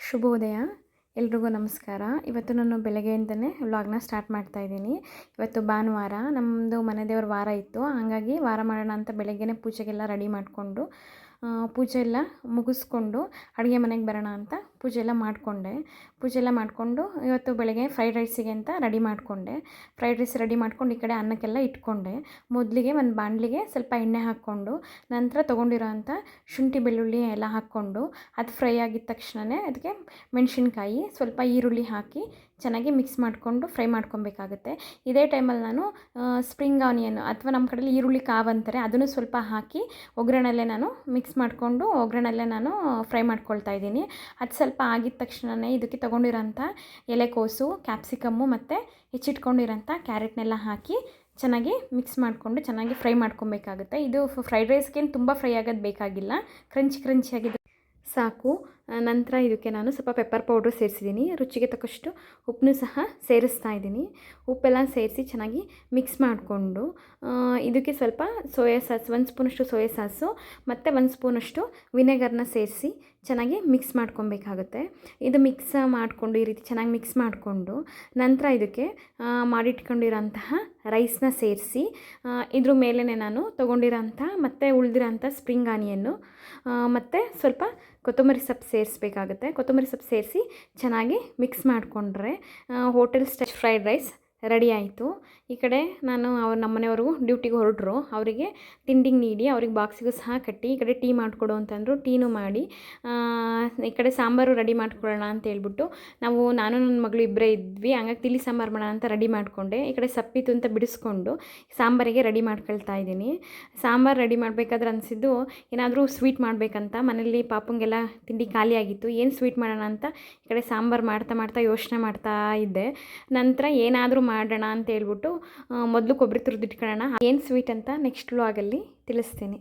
ಶುಭೋದಯ. ಎಲ್ರಿಗೂ ನಮಸ್ಕಾರ. ಇವತ್ತು ನಾನು ಬೆಳಗ್ಗೆಯಿಂದನೇ ವ್ಲಾಗ್ನ ಸ್ಟಾರ್ಟ್ ಮಾಡ್ತಾಯಿದ್ದೀನಿ. ಇವತ್ತು ಭಾನುವಾರ, ನಮ್ಮದು ಮನೆ ದೇವ್ರ ವಾರ ಇತ್ತು. ಹಾಗಾಗಿ ವಾರ ಮಾಡೋಣ ಅಂತ ಬೆಳಗ್ಗೆನೇ ಪೂಜೆಗೆಲ್ಲ ರೆಡಿ ಮಾಡಿಕೊಂಡು ಪೂಜೆ ಎಲ್ಲ ಮುಗಿಸ್ಕೊಂಡು ಅಡುಗೆ ಮನೆಗೆ ಬರೋಣ ಅಂತ ಪೂಜೆ ಎಲ್ಲ ಮಾಡಿಕೊಂಡು ಇವತ್ತು ಬೆಳಗ್ಗೆ ಫ್ರೈಡ್ ರೈಸಿಗೆ ಅಂತ ರೆಡಿ ಮಾಡಿಕೊಂಡೆ. ಫ್ರೈಡ್ ರೈಸ್ ರೆಡಿ ಮಾಡ್ಕೊಂಡು ಈ ಕಡೆ ಅನ್ನಕ್ಕೆಲ್ಲ ಇಟ್ಕೊಂಡೆ. ಮೊದಲಿಗೆ ಒಂದು ಬಾಣಲಿಗೆ ಸ್ವಲ್ಪ ಎಣ್ಣೆ ಹಾಕ್ಕೊಂಡು ನಂತರ ತೊಗೊಂಡಿರೋ ಅಂಥ ಶುಂಠಿ ಬೆಳ್ಳುಳ್ಳಿ ಎಲ್ಲ ಹಾಕ್ಕೊಂಡು ಅದು ಫ್ರೈ ಆಗಿದ ತಕ್ಷಣವೇ ಅದಕ್ಕೆ ಮೆಣಸಿನ್ಕಾಯಿ ಸ್ವಲ್ಪ ಈರುಳ್ಳಿ ಹಾಕಿ ಚೆನ್ನಾಗಿ ಮಿಕ್ಸ್ ಮಾಡಿಕೊಂಡು ಫ್ರೈ ಮಾಡ್ಕೊಬೇಕಾಗುತ್ತೆ. ಇದೇ ಟೈಮಲ್ಲಿ ನಾನು ಸ್ಪ್ರಿಂಗ್ ಆನಿಯನ್ ಅಥವಾ ನಮ್ಮ ಕಡೆಯಲ್ಲಿ ಈರುಳ್ಳಿ ಕಾವು ಅಂತಾರೆ, ಅದನ್ನು ಸ್ವಲ್ಪ ಹಾಕಿ ಒಗ್ಗರಣೆಲ್ಲೇ ನಾನು ಮಿಕ್ಸ್ ಮಾಡಿಕೊಂಡು ನಾನು ಫ್ರೈ ಮಾಡ್ಕೊಳ್ತಾ ಇದ್ದೀನಿ. ಅದು ಸ್ವಲ್ಪ ಆಗಿದ ತಕ್ಷಣವೇ ಇದಕ್ಕೆ ತೊಗೊಂಡಿರೋಂಥ ಎಲೆಕೋಸು, ಕ್ಯಾಪ್ಸಿಕಮ್ಮು ಮತ್ತು ಹೆಚ್ಚಿಟ್ಕೊಂಡಿರೋಂಥ ಕ್ಯಾರೆಟ್ನೆಲ್ಲ ಹಾಕಿ ಚೆನ್ನಾಗಿ ಮಿಕ್ಸ್ ಮಾಡಿಕೊಂಡು ಚೆನ್ನಾಗಿ ಫ್ರೈ ಮಾಡ್ಕೊಬೇಕಾಗುತ್ತೆ. ಇದು ಫ್ರೈಡ್ ರೈಸ್ಗೇನು ತುಂಬ ಫ್ರೈ ಆಗೋದು ಬೇಕಾಗಿಲ್ಲ, ಕ್ರಂಚಿಯಾಗಿದ್ದು ಸಾಕು. ನಂತರ ಇದಕ್ಕೆ ನಾನು ಸ್ವಲ್ಪ ಪೆಪ್ಪರ್ ಪೌಡ್ರು ಸೇರಿಸಿದ್ದೀನಿ. ರುಚಿಗೆ ತಕ್ಕಷ್ಟು ಉಪ್ಪನ್ನು ಸಹ ಸೇರಿಸ್ತಾ ಇದ್ದೀನಿ. ಉಪ್ಪೆಲ್ಲ ಸೇರಿಸಿ ಚೆನ್ನಾಗಿ ಮಿಕ್ಸ್ ಮಾಡಿಕೊಂಡು ಇದಕ್ಕೆ ಸ್ವಲ್ಪ ಸೋಯಾ ಸಾಸ್, 1 ಸ್ಪೂನಷ್ಟು ಸೋಯಾ ಸಾಸು ಮತ್ತು 1 ಸ್ಪೂನಷ್ಟು ವಿನೆಗರ್ನ ಸೇರಿಸಿ ಚೆನ್ನಾಗಿ ಮಿಕ್ಸ್ ಮಾಡ್ಕೊಬೇಕಾಗುತ್ತೆ. ಇದು ಮಿಕ್ಸ್ ಮಾಡಿಕೊಂಡು ಈ ರೀತಿ ಚೆನ್ನಾಗಿ ಮಿಕ್ಸ್ ಮಾಡಿಕೊಂಡು ನಂತರ ಇದಕ್ಕೆ ಮಾಡಿಟ್ಕೊಂಡಿರೋಂತಹ ರೈಸ್ನ ಸೇರಿಸಿ ಇದ್ರ ಮೇಲೇ ನಾನು ತೊಗೊಂಡಿರೋಂಥ ಮತ್ತು ಉಳಿದಿರೋಂಥ ಸ್ಪ್ರಿಂಗ್ ಆನಿಯನ್ನು ಮತ್ತು ಸ್ವಲ್ಪ ಕೊತ್ತಂಬರಿ ಸೊಪ್ಪು ಸೇರಿಸ್ಬೇಕಾಗುತ್ತೆ. ಕೊತ್ತಂಬರಿ ಸೊಪ್ಪು ಸೇರಿಸಿ ಚೆನ್ನಾಗಿ ಮಿಕ್ಸ್ ಮಾಡಿಕೊಂಡ್ರೆ hotel style fried rice ready ಆಯಿತು. ಈ ಕಡೆ ನಾನು ನಮ್ಮ ಮನೆಯವ್ರಿಗೂ ಡ್ಯೂಟಿಗೆ ಹೊರಟರು. ಅವರಿಗೆ ತಿಂಡಿಗೆ ನೀಡಿ ಅವ್ರಿಗೆ ಬಾಕ್ಸಿಗೂ ಸಹ ಕಟ್ಟಿ, ಈ ಕಡೆ ಟೀ ಮಾಡಿಕೊಡು ಅಂತಂದರು, ಟೀನೂ ಮಾಡಿ ಈ ಕಡೆ ಸಾಂಬಾರು ರೆಡಿ ಮಾಡ್ಕೊಳ್ಳೋಣ ಅಂತ ಹೇಳ್ಬಿಟ್ಟು ನಾನು ನನ್ನ ಮಗಳು ಇಬ್ಬರೇ ಇದ್ವಿ. ಹಂಗಾಗಿ ತಿಳಿ ಸಾಂಬಾರು ಮಾಡೋಣ ಅಂತ ರೆಡಿ ಮಾಡಿಕೊಂಡೆ. ಈ ಕಡೆ ಸಪ್ಪಿತ್ತು ಅಂತ ಬಿಡಿಸ್ಕೊಂಡು ಸಾಂಬಾರಿಗೆ ರೆಡಿ ಮಾಡ್ಕೊಳ್ತಾ ಇದ್ದೀನಿ. ಸಾಂಬಾರು ರೆಡಿ ಮಾಡಬೇಕಾದ್ರೆ ಅನಿಸಿದ್ದು ಏನಾದರೂ ಸ್ವೀಟ್ ಮಾಡಬೇಕಂತ. ಮನೇಲಿ ಪಾಪಂಗೆಲ್ಲ ತಿಂಡಿ ಖಾಲಿಯಾಗಿತ್ತು. ಏನು ಸ್ವೀಟ್ ಮಾಡೋಣ ಅಂತ ಈ ಕಡೆ ಸಾಂಬಾರು ಮಾಡ್ತಾ ಯೋಚನೆ ಮಾಡ್ತಾ ಇದ್ದೆ. ನಂತರ ಏನಾದರೂ ಮಾಡೋಣ ಅಂತ ಹೇಳ್ಬಿಟ್ಟು ಮೊದಲು ಕೊಬ್ಬರಿ ತುರಿದಿಟ್ಕೊಳ್ಳೋಣ. ಏನು ಸ್ವೀಟ್ ಅಂತ ನೆಕ್ಸ್ಟ್ ವ್ಲಾಗಲ್ಲಿ ತಿಳಿಸ್ತೀನಿ.